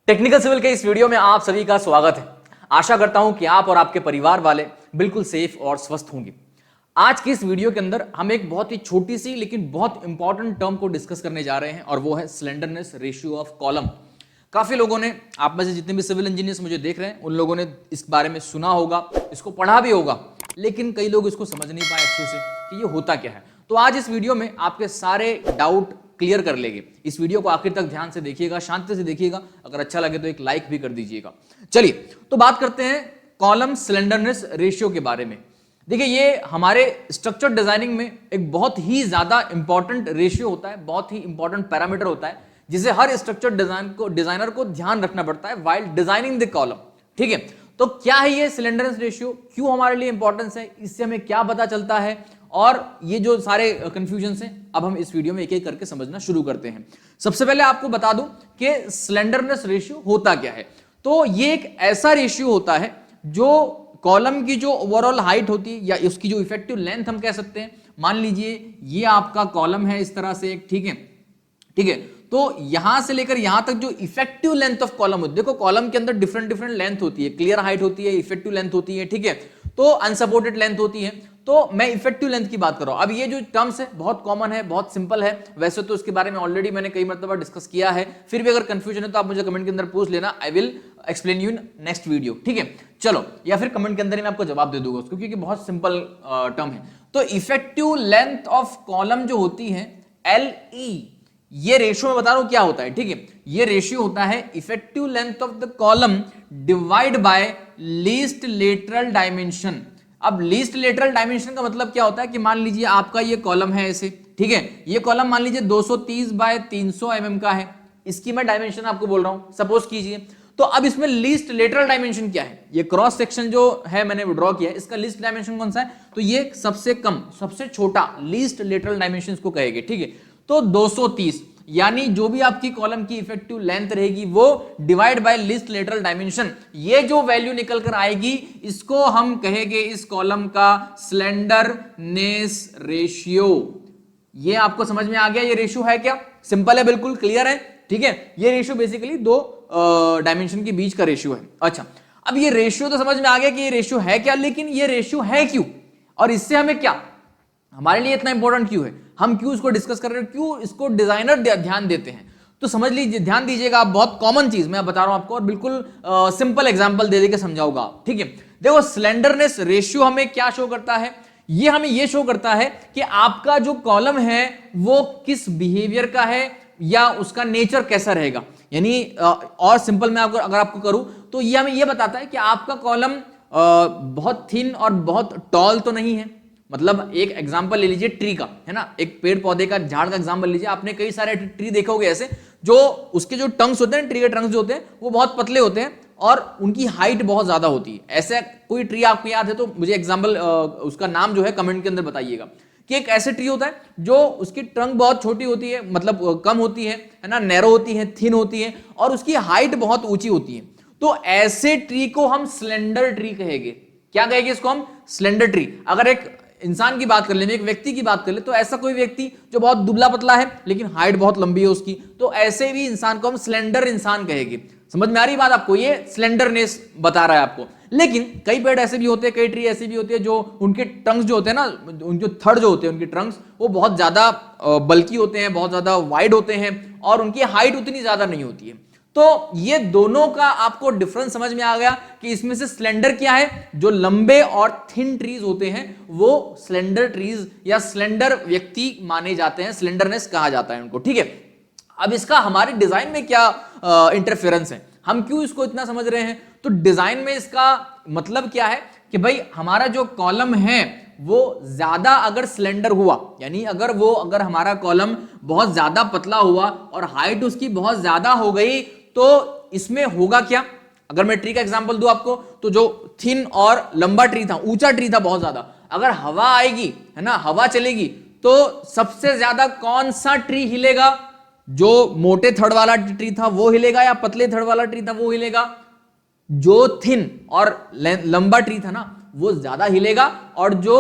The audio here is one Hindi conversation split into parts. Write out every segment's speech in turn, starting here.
टेक्निकल सिविल के इस वीडियो में आप सभी का स्वागत है। आशा करता हूं कि आप और आपके परिवार वाले बिल्कुल सेफ और स्वस्थ होंगे। आज की इस वीडियो के अंदर हम एक बहुत ही छोटी सी लेकिन बहुत इंपॉर्टेंट टर्म को डिस्कस करने जा रहे हैं और वो है स्लेंडरनेस रेशियो ऑफ कॉलम। काफी लोगों ने, आप में से जितने भी सिविल इंजीनियर्स मुझे देख रहे हैं, उन लोगों ने इस बारे में सुना होगा, इसको पढ़ा भी होगा, लेकिन कई लोग इसको समझ नहीं पाए अच्छे से कि ये होता क्या है। तो आज इस वीडियो में आपके सारे डाउट क्लियर कर लेंगे। इस वीडियो को आखिर तक ध्यान से देखिएगा, शांति से देखिएगा। अगर अच्छा लगे तो एक लाइक भी कर दीजिएगा। चलिए तो बात करते हैं कॉलम स्लेंडरनेस रेशियो के बारे में। देखिए, ये हमारे स्ट्रक्चर डिजाइनिंग में एक बहुत ही ज्यादा इंपॉर्टेंट रेशियो होता है, बहुत ही इंपॉर्टेंट पैरामीटर होता है, जिसे हर स्ट्रक्चर डिजाइनर को ध्यान रखना पड़ता है व्हाइल डिजाइनिंग द कॉलम। ठीक है, तो क्या है ये स्लेंडरनेस रेशियो, क्यों हमारे लिए इंपॉर्टेंस है, इससे हमें क्या पता चलता है, और ये जो सारे कंफ्यूजन हैं अब हम इस वीडियो में एक एक करके समझना शुरू करते हैं। सबसे पहले आपको बता दूं कि स्लेंडरनेस रेशियो होता क्या है। तो ये एक ऐसा रेशियो होता है जो कॉलम की जो ओवरऑल हाइट होती है या उसकी जो इफेक्टिव लेंथ हम कह सकते हैं। मान लीजिए ये आपका कॉलम है इस तरह से एक, ठीक है, तो यहां से लेकर यहां तक जो इफेक्टिव लेंथ ऑफ कॉलम होती है, देखो कॉलम के अंदर डिफरेंट डिफरेंट लेंथ होती है, क्लियर हाइट होती है, इफेक्टिव लेंथ होती है, ठीक है, तो अनसपोर्टेड लेंथ होती है। तो मैं इफेक्टिव लेंथ की बात कर रहा हूं। अब ये जो टर्म्स है बहुत कॉमन है, बहुत सिंपल है, वैसे तो इसके बारे में ऑलरेडी मैंने कई मरतबा डिस्कस किया है, फिर भी अगर कंफ्यूजन है तो आप मुझे कमेंट के अंदर पूछ लेना, I will explain you in next video. ठीक है, चलो, या फिर कमेंट के अंदर ही मैं आपको जवाब दे दूंगा उसको, क्योंकि बहुत सिंपल टर्म है। तो इफेक्टिव लेंथ ऑफ कॉलम जो होती है LE, ये रेशियो में बता रहा हूं क्या होता है। ठीक है, ये रेशियो होता है effective length of the column divide by least lateral dimension. अब लीस्ट लेटरल डायमेंशन का मतलब क्या होता है कि मान लीजिए आपका ये कॉलम है ऐसे, ठीक है, ये कॉलम मान लीजिए 230 बाय 300 mm का है, इसकी मैं डायमेंशन आपको बोल रहा हूं, सपोज कीजिए। तो अब इसमें लीस्ट लेटरल डायमेंशन क्या है, ये क्रॉस सेक्शन जो है मैंने ड्रॉ किया है, इसका लीस्ट डायमेंशन कौन सा है, तो ये सबसे कम, सबसे छोटा लीस्ट लेटरल डायमेंशन इसको कहेंगे। ठीक है, तो 230, यानी जो भी आपकी कॉलम की इफेक्टिव लेंथ रहेगी वो divide by least lateral dimension, ये जो वैल्यू निकल कर आएगी इसको हम कहेंगे इस कॉलम का स्लेंडरनेस रेशियो। ये आपको समझ में आ गया ये रेशियो है क्या, सिंपल है, बिल्कुल क्लियर है। ठीक है, ये रेशियो बेसिकली दो डायमेंशन के बीच का रेशियो है। अच्छा, अब ये रेशियो तो समझ में आ गया कि ये रेशियो है क्या, लेकिन ये रेशियो है क्यों और इससे हमें क्या, हमारे लिए इतना इंपॉर्टेंट क्यों है, हम क्यों इसको डिस्कस कर रहे हैं, क्यों इसको डिजाइनर ध्यान देते हैं। तो समझ लीजिए, ध्यान दीजिएगा आप, बहुत कॉमन चीज मैं बता रहा हूं आपको और बिल्कुल सिंपल एग्जांपल दे के समझाऊंगा। ठीक है, देखो स्लेंडरनेस रेशियो हमें क्या शो करता है, ये हमें ये शो करता है कि आपका जो कॉलम है वो किस बिहेवियर का है या उसका नेचर कैसा रहेगा। यानी और सिंपल मैं अगर आपको करूं तो ये हमें ये बताता है कि आपका कॉलम बहुत थिन और बहुत टॉल तो नहीं है। मतलब एक एग्जांपल ले लीजिए ट्री का, है ना, एक पेड़ पौधे का, झाड़ का एग्जांपल लीजिए। आपने कई सारे ट्री देखे होंगे ऐसे, जो उसके जो टंग्स होते हैं, ट्री के टंग्स जो होते हैं वो बहुत पतले होते हैं और उनकी हाइट बहुत ज्यादा होती है। ऐसे कोई ट्री आपको याद है तो मुझे एग्जांपल उसका नाम जो है कमेंट के अंदर बताइएगा। कि एक ऐसे ट्री होता है जो उसकी ट्रंक बहुत छोटी होती है, मतलब कम होती है ना, नैरो होती है, थिन होती है, और उसकी हाइट बहुत ऊंची होती है। तो ऐसे ट्री को हम स्लेंडर ट्री कहेंगे। क्या कहेंगे इसको हम, स्लेंडर ट्री। अगर एक इंसान की बात कर ले, एक व्यक्ति की बात कर ले, तो ऐसा कोई व्यक्ति जो बहुत दुबला पतला है लेकिन हाइट बहुत लंबी है उसकी, तो ऐसे भी इंसान को हम स्लेंडर इंसान कहेंगे। समझ में आ रही बात आपको, ये स्लेंडरनेस बता रहा है आपको। लेकिन कई पेड़ ऐसे भी होते हैं, कई ट्री ऐसे भी होते हैं जो उनके ट्रंक्स जो होते हैं ना, उनके थड़ जो होते हैं, उनके ट्रंक्स वो बहुत ज्यादा बल्की होते हैं, बहुत ज्यादा वाइड होते हैं और उनकी हाइट उतनी ज्यादा नहीं होती है। तो ये दोनों का आपको डिफरेंस समझ में आ गया कि इसमें से स्लेंडर क्या है, जो लंबे और थिन ट्रीज होते हैं वो स्लेंडर ट्रीज या स्लेंडर व्यक्ति माने जाते हैं, स्लेंडरनेस कहा जाता है उनको। ठीक है, अब इसका हमारे डिजाइन में क्या इंटरफेरेंस है, हम क्यों इसको इतना समझ रहे हैं। तो डिजाइन में इसका मतलब क्या है कि भाई हमारा जो कॉलम है वो ज्यादा अगर स्लेंडर हुआ, यानी अगर हमारा कॉलम बहुत ज्यादा पतला हुआ और हाइट उसकी बहुत ज्यादा हो गई, तो इसमें होगा क्या। अगर मैं ट्री का एग्जांपल दूं आपको, तो जो थिन और लंबा ट्री था, ऊंचा ट्री था बहुत ज्यादा, अगर हवा आएगी, है ना, हवा चलेगी, तो सबसे ज्यादा कौन सा ट्री हिलेगा, जो मोटे थड़ वाला ट्री था वो हिलेगा या पतले थड़ वाला ट्री था वो हिलेगा। जो थिन और लंबा ट्री था ना वो ज्यादा हिलेगा, और जो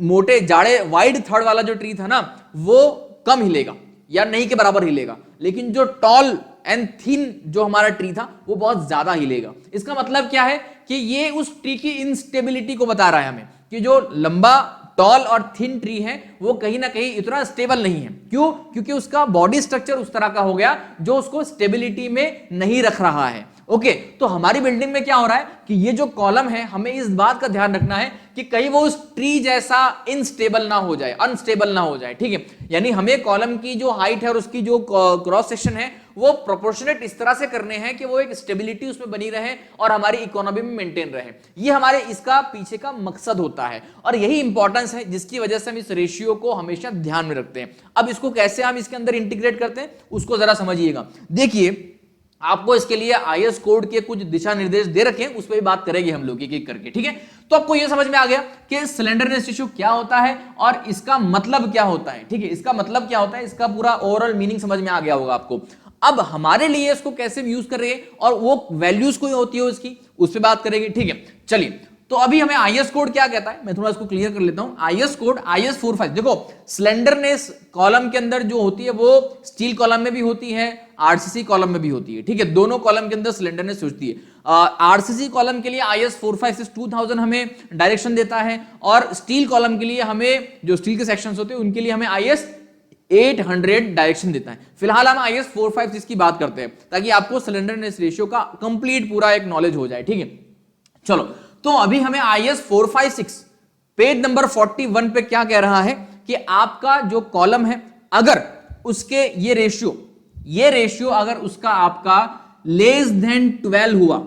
मोटे जाड़े वाइड थड़ वाला जो ट्री था ना वो कम हिलेगा या नहीं के बराबर हिलेगा। लेकिन जो टॉल एंड थिन जो हमारा ट्री था वो बहुत ज्यादा हिलेगा। इसका मतलब क्या है कि ये उस ट्री की इंस्टेबिलिटी को बता रहा है हमें कि जो लंबा टॉल और थिन ट्री है वो कहीं ना कहीं इतना स्टेबल नहीं है। क्यों? क्योंकि उसका बॉडी स्ट्रक्चर उस तरह का हो गया जो उसको स्टेबिलिटी में नहीं रख रहा है। ओके, तो हमारी बिल्डिंग में क्या हो रहा है कि ये जो कॉलम है हमें इस बात का ध्यान रखना है कि कहीं वो उस ट्री जैसा इनस्टेबल ना हो जाए, अनस्टेबल ना हो जाए। ठीक है, यानी हमें कॉलम की जो हाइट है और उसकी जो क्रॉस सेक्शन है वो प्रोपोर्शनेट इस तरह से करने हैं कि वो एक स्टेबिलिटी उसमें बनी रहे और हमारी इकोनॉमी में मेंटेन रहे। ये हमारे इसका पीछे का मकसद होता है और यही इंपॉर्टेंस है जिसकी वजह से हम इस रेशियो को हमेशा ध्यान में रखते हैं। अब इसको कैसे हम इसके अंदर इंटीग्रेट करते हैं उसको जरा समझिएगा। देखिए, आपको इसके लिए आईएस कोड के कुछ दिशा निर्देश दे रखे हैं, उस पर भी बात करेंगे हम लोग एक-एक करके। ठीक है, तो आपको यह समझ में आ गया कि स्लेंडरनेस रेशियो क्या होता है और इसका मतलब क्या होता है। ठीक है, इसका मतलब क्या होता है, इसका पूरा ओवरऑल मीनिंग समझ में आ गया होगा आपको। अब हमारे लिए इसको कैसे यूज कर रहे हैं और वो वैल्यूज कोई होती है उसकी, उस पर बात करेंगे। ठीक है, चलिए, तो अभी हमें आईएस कोड क्या कहता है मैं थोड़ा इसको क्लियर कर लेता हूं। आईएस कोड IS 45, देखो स्लेंडरनेस कॉलम के अंदर जो होती है वो स्टील कॉलम में भी होती है, आरसीसी कॉलम में भी होती है। ठीक है, दोनों कॉलम के अंदर स्लेंडरनेस होती है। आरसीसी कॉलम के लिए IS 45 2000 हमें डायरेक्शन देता है और स्टील कॉलम के लिए हमें, जो स्टील के सेक्शंस होते हैं उनके लिए हमें IS 800 डायरेक्शन देता है। फिलहाल हम IS 45 की बात करते हैं ताकि आपको स्लेंडरनेस रेशियो का कंप्लीट पूरा एक नॉलेज हो जाए। ठीक है, चलो, तो अभी हमें IS 456 पेज नंबर 41 पे क्या कह रहा है कि आपका जो कॉलम है अगर उसके ये रेशियो अगर उसका आपका लेस देन 12 हुआ,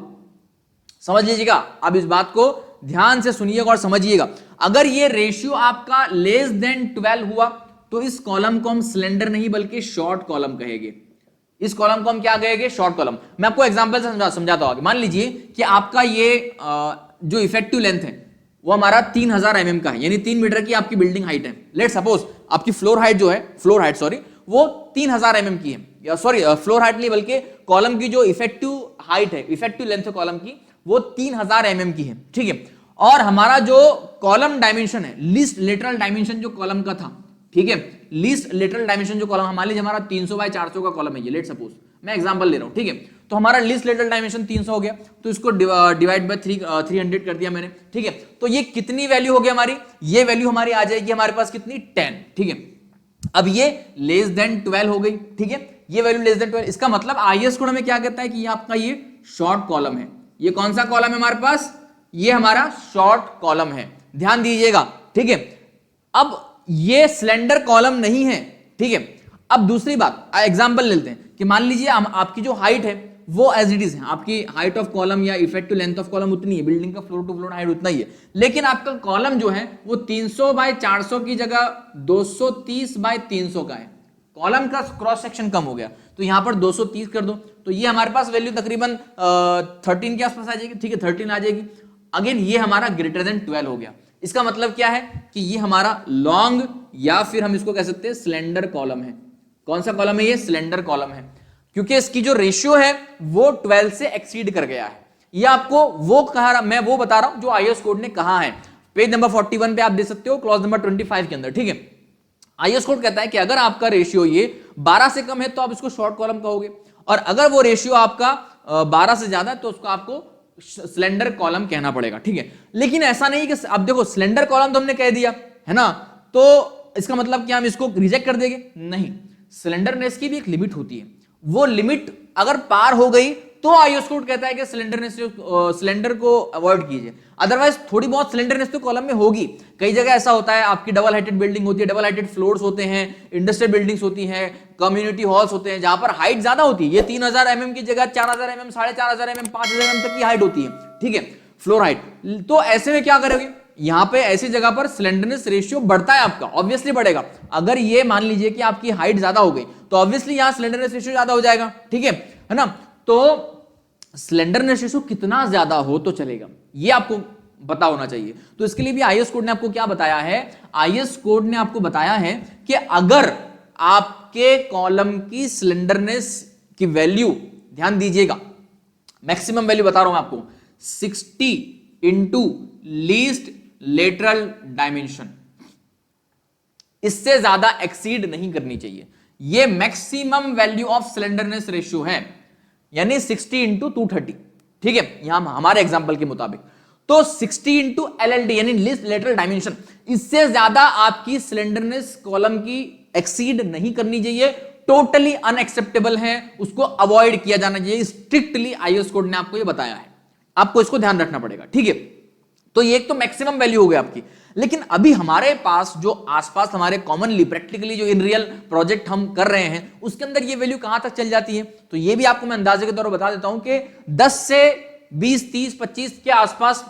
समझ लीजिएगा, अब इस बात को ध्यान से सुनिएगा और समझिएगा। अगर ये रेशियो आपका लेस देन 12 हुआ तो इस कॉलम को हम स्लेंडर नहीं बल्कि शॉर्ट कॉलम कहेंगे। इस कॉलम को हम क्या कहेंगे? Short column. मैं आपको एग्जांपल से समझाता हूं। मान लीजिए कि आपका ये जो इफेक्टिव लेंथ है वो हमारा 3000 mm का है, यानी 3 मीटर की आपकी बिल्डिंग हाइट है। लेट सपोज आपकी फ्लोर हाइट वो 3000 mm की है, या सॉरी फ्लोर हाइट नहीं बल्कि कॉलम की जो इफेक्टिव हाइट है, इफेक्टिव लेंथ है कॉलम की, वो 3000 mm की है। ठीक है, और हमारा जो कॉलम डायमेंशन है, लीस्ट लेटरल डायमेंशन जो कॉलम का था, ठीक है, लीस्ट लेटरल डायमेंशन जो कॉलम, मान लीजिए हमारा 300 बाय 400 का कॉलम है ये, लेट सपोज मैं एग्जांपल ले रहा हूं। ठीक है, तो हमारा लीस्ट लेटरल डायमेंशन 300 हो गया, तो इसको डिवाइड बाय 300 कर दिया मैंने। ठीक है, तो ये कितनी वैल्यू हो गई हमारी? ये वैल्यू हमारी आ जाएगी हमारे पास कितनी? 10। ठीक है, अब ये लेस देन 12 हो गई। ठीक है, ये वैल्यू लेस देन 12, इसका मतलब आईएस कोड हमें क्या कहता है कि ये आपका ये शॉर्ट कॉलम है। ये कौन सा कॉलम है हमारे पास? ये हमारा शॉर्ट कॉलम है, ध्यान दीजिएगा। ठीक है, अब ये स्लेंडर कॉलम नहीं है। ठीक है, अब दूसरी बात, एग्जांपल लेते हैं कि मान लीजिए आपकी जो हाइट है वो एज इट इज है, आपकी हाइट ऑफ कॉलम या इफेक्टिव लेंथ ऑफ कॉलम उतनी है, बिल्डिंग का फ्लोर टू फ्लोर हाइट उतना ही है, लेकिन आपका कॉलम जो है वो 300 बाय 400 की जगह 230 बाय 300 का है। कॉलम का क्रॉस सेक्शन कम हो गया, तो यहां पर 230 कर दो, तो ये हमारे पास वैल्यू तकरीबन 13 के आसपास आ जाएगी। ठीक है, 13 आ जाएगी। अगेन ये हमारा ग्रेटर देन 12 हो गया। इसका मतलब क्या है कि ये हमारा लॉन्ग या फिर हम इसको कह सकते हैं स्लेंडर कॉलम है। कौन सा कॉलम है? ये स्लेंडर कॉलम है, क्योंकि इसकी जो रेशियो है वो 12 से एक्सीड कर गया है। ये आपको वो कहा, मैं वो बता रहा हूं जो आईएस कोड ने कहा है। पेज नंबर 41 पे आप देख सकते हो, क्लॉज नंबर 25 के अंदर। ठीक है, आईएस कोड कहता है कि अगर आपका रेशियो ये 12 से कम है तो आप इसको शॉर्ट कॉलम कहोगे, और अगर वो रेशियो आपका 12 से ज्यादा है तो उसको आपको स्लेंडर कॉलम कहना पड़ेगा। ठीक है, लेकिन ऐसा नहीं कि अब देखो स्लेंडर कॉलम तो हमने कह दिया है ना, तो इसका मतलब कि हम इसको रिजेक्ट कर देंगे? नहीं, स्लेंडरनेस की भी एक लिमिट होती है। वो लिमिट अगर पार हो गई तो आईएस कोड कहता है कि स्लेंडर को अवॉइड कीजिए, अदरवाइज थोड़ी बहुत स्लेंडरनेस तो कॉलम में होगी। कई जगह ऐसा होता है, आपकी डबल हाइटेड बिल्डिंग होती है, डबल हाइटेड फ्लोर्स होते हैं, इंडस्ट्रियल बिल्डिंग्स होती हैं, कम्युनिटी हॉल्स होते हैं, जहां पर हाइट ज्यादा होती है। ये 3000 mm की जगह 4000 mm, 4500 mm, 5000 mm तक की हाइट होती है। ठीक है, फ्लोर हाइट। तो ऐसे में क्या करोगे? यहां पे ऐसी जगह पर स्लेंडरनेस रेशियो बढ़ता है आपका, ऑब्वियसली बढ़ेगा। अगर ये मान लीजिए कि आपकी हाइट ज्यादा हो गई तो ऑब्वियसली यहां स्लेंडरनेस रेशियो ज्यादा हो जाएगा। ठीक है ना, तो स्लेंडरनेस रेशियो कितना ज्यादा हो तो चलेगा, ये आपको पता होना चाहिए। तो इसके लिए भी आईएस कोड ने आपको क्या बताया है? आईएस कोड ने आपको बताया है कि अगर आपके कॉलम की स्लेंडरनेस की वैल्यू, ध्यान दीजिएगा, मैक्सिमम वैल्यू बता रहा हूं आपको, 60 इंटू लीस्ट लेटरल डायमेंशन, इससे ज्यादा एक्सीड नहीं करनी चाहिए। ये maximum value of slenderness ratio है, यानी 60 इंटू 230, ठीक है, यहां हमारे एग्जांपल के मुताबिक। तो 60 इंटू LLD यानी लीस्ट लेटरल डायमेंशन, इससे ज्यादा आपकी स्लेंडरनेस कॉलम की एक्सीड नहीं करनी चाहिए, टोटली अनएक्सेप्टेबल है, उसको अवॉइड किया जाना चाहिए, स्ट्रिक्टली आईएस कोड ने आपको ये बताया है, आपको इसको ध्यान रखना पड़ेगा, ठीक है। तो ये एक तो मैक्सिमम वैल्यू हो गई आपकी। लेकिन अभी हमारे पास जो आसपास हमारे कॉमनली प्रैक्टिकली जो इन रियल प्रोजेक्ट हम कर रहे हैं, उसके अंदर ये वैल्यू कहां तक चल जाती है, तो ये भी आपको मैं अंदाजे के तौर पर बता देता हूं कि 10 से 20, 30, 25 के आसपास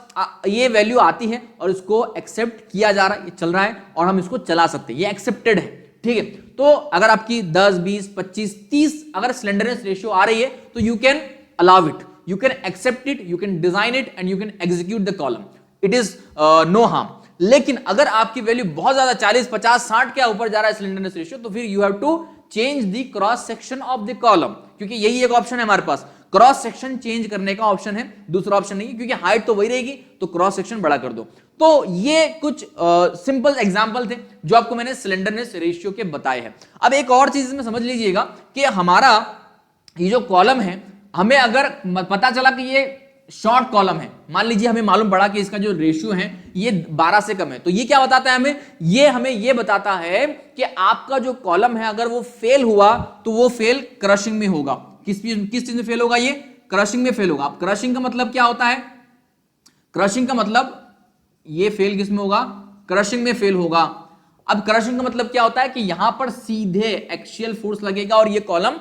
ये वैल्यू आती है और इसको एक्सेप्ट किया जा रहा है, ये चल रहा है और हम इसको चला सकते हैं, ये एक्सेप्टेड है, ठीक है। तो अगर आपकी 10, 20, 25, 30 अगर स्लेंडरनेस रेशियो आ रही है तो you can allow it, you can accept it, you can design it and you can execute the column, it is no harm. लेकिन अगर आपकी वैल्यू बहुत ज्यादा 40, 50, 60 के ऊपर जा रहा है स्लेंडरनेस रेशियो, तो फिर you have to change the cross section of the column, क्योंकि यही एक ऑप्शन है हमारे पास, क्रॉस सेक्शन चेंज करने का ऑप्शन है, दूसरा ऑप्शन नहीं है, क्योंकि हाइट तो वही रहेगी, तो क्रॉस सेक्शन बड़ा कर दो। तो ये कुछ सिंपल एग्जांपल थे जो आपको मैंने स्लेंडरनेस रेशियो के बताए हैं। अब एक और चीज में समझ लीजिएगा कि हमारा ये जो कॉलम है, हमें अगर पता चला कि ये शॉर्ट कॉलम है, मान लीजिए हमें मालूम पड़ा कि इसका जो रेशियो है ये 12 से कम है, तो ये क्या बताता है हमें ये बताता है कि आपका जो कॉलम है अगर वो फेल हुआ तो वो फेल क्रशिंग में होगा। किस चीज में फेल होगा, ये क्रशिंग में फेल होगा। अब क्रशिंग का मतलब क्या होता है, क्रशिंग का मतलब ये फेल किस में होगा, क्रशिंग में फेल होगा। अब क्रशिंग का मतलब क्या होता है कि यहां पर सीधे एक्सियल फोर्स लगेगा और ये कॉलम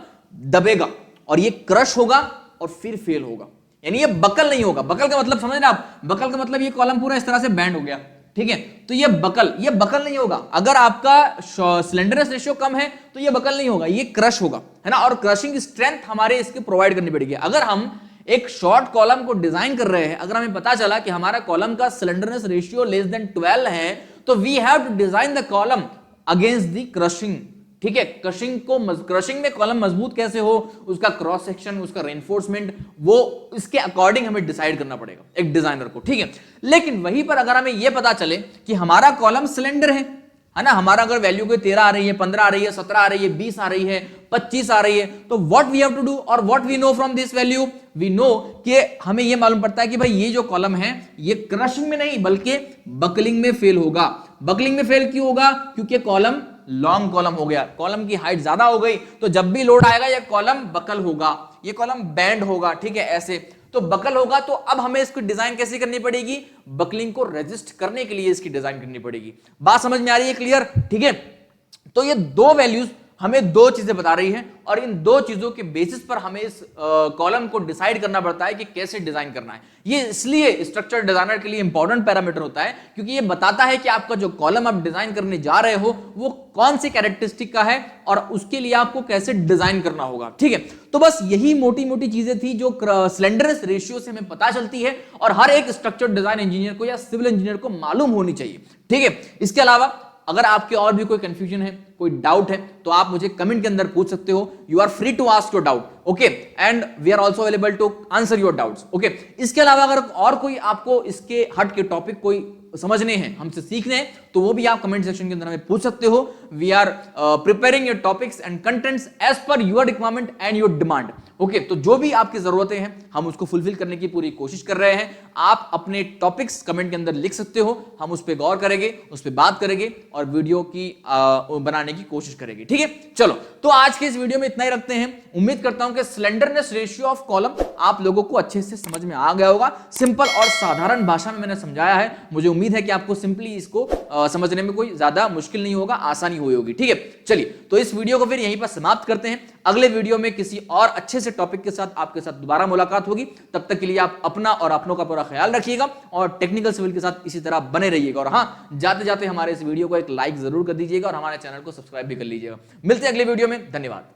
दबेगा और ये क्रश होगा और फिर फेल होगा, यानी ये बकल नहीं होगा। बकल का मतलब समझ रहे आप, बकल का मतलब ये कॉलम पूरा इस तरह से बैंड हो गया, ठीक है, तो ये बकल नहीं होगा। अगर आपका स्लेंडरनेस रेशियो कम है तो ये बकल नहीं होगा, ये क्रश होगा, है ना। और क्रशिंग स्ट्रेंथ हमारे इसके प्रोवाइड करनी पड़ेगी। अगर हम एक शॉर्ट कॉलम को डिजाइन कर रहे हैं, अगर हमें पता चला कि हमारा कॉलम का स्लेंडरनेस रेशियो लेस देन 12 है, तो we have to design the column against the crushing, ठीक है। क्रशिंग में कॉलम मजबूत कैसे हो, उसका क्रॉस सेक्शन, उसका रेनफोर्समेंट, वो इसके अकॉर्डिंग हमें डिसाइड करना पड़ेगा एक डिजाइनर को, ठीक है। लेकिन वहीं पर अगर हमें यह पता चले कि हमारा कॉलम सिलेंडर है ना, हमारा अगर वैल्यू कोई 13 आ रही है, 15 आ रही है, 17 आ रही है, 20 आ रही है, 25 आ रही है, तो what we have to do और what we know from this value, we know कि हमें यह मालूम पड़ता है कि भाई ये जो कॉलम है ये क्रशिंग में नहीं बल्कि बकलिंग में फेल होगा। बकलिंग में फेल क्यों होगा, क्योंकि कॉलम लॉन्ग कॉलम हो गया, कॉलम की हाइट ज्यादा हो गई, तो जब भी लोड आएगा ये कॉलम बकल होगा, ये कॉलम बैंड होगा, ठीक है, ऐसे तो बकल होगा। तो अब हमें इसको डिजाइन कैसे करनी पड़ेगी, बकलिंग को रेजिस्ट करने के लिए इसकी डिजाइन करनी पड़ेगी। बात समझ में आ रही है, क्लियर, ठीक है। तो ये दो वैल्यूज हमें दो चीजें बता रही हैं और इन दो चीजों के बेसिस पर हमें इस कॉलम को डिसाइड करना पड़ता है कि कैसे डिजाइन करना है। ये इसलिए स्ट्रक्चर डिजाइनर के लिए इंपॉर्टेंट पैरामीटर होता है क्योंकि ये बताता है कि आपका जो कॉलम आप डिजाइन करने जा रहे हो वो कौन सी कैरेक्टरिस्टिक का है और उसके लिए आपको कैसे डिजाइन करना होगा, ठीक है। तो बस यही मोटी मोटी चीजें थी जो स्लेंडरनेस रेशियो से हमें पता चलती है और हर एक स्ट्रक्चर डिजाइन इंजीनियर को या सिविल इंजीनियर को मालूम होनी चाहिए, ठीक है। इसके अलावा अगर आपके और भी कोई कंफ्यूजन है, कोई डाउट है, तो आप मुझे कमेंट के अंदर पूछ सकते हो। You are free to ask your doubt, okay, and we are also available to answer your doubts, okay. इसके अलावा अगर और कोई आपको इसके हट के टॉपिक कोई समझने हैं, हमसे सीखने हैं, तो वो भी आप कमेंट सेक्शन के अंदर हमें पूछ सकते हो। We are preparing your topics and contents as per your requirement and your demand, okay. तो जो भी आपकी जरूरतें हैं हम उसको फुलफिल करने की पूरी कोशिश कर रहे हैं। आप अपने टॉपिक्स कमेंट के अंदर लिख सकते हो, हम उस पर गौर करेंगे, उस पर बात करेंगे और वीडियो की बनाने की कोशिश करेंगे, ठीक है। चलो, तो आज के इस वीडियो में इतना ही रखते हैं। उम्मीद करता हूं कि स्लेंडरनेस रेशियो ऑफ कॉलम आप लोगों को अच्छे से समझ में आ गया होगा। सिंपल और साधारण भाषा में मैंने समझाया है, मुझे उम्मीद है कि आपको सिंपली इसको समझने में कोई ज्यादा मुश्किल नहीं होगा, आसानी हुई होगी, ठीक है। चलिए, तो इस वीडियो को फिर यहीं पर समाप्त करते हैं। अगले वीडियो में किसी और अच्छे से टॉपिक के साथ आपके साथ दोबारा मुलाकात होगी। तब तक के लिए आप अपना और अपनों का पूरा ख्याल रखिएगा और टेक्निकल सिविल के साथ इसी तरह बने रहिएगा। और हाँ, जाते जाते हमारे इस वीडियो को एक लाइक जरूर कर दीजिएगा और हमारे चैनल को सब्सक्राइब भी कर लीजिएगा। मिलते हैं अगले वीडियो में, धन्यवाद।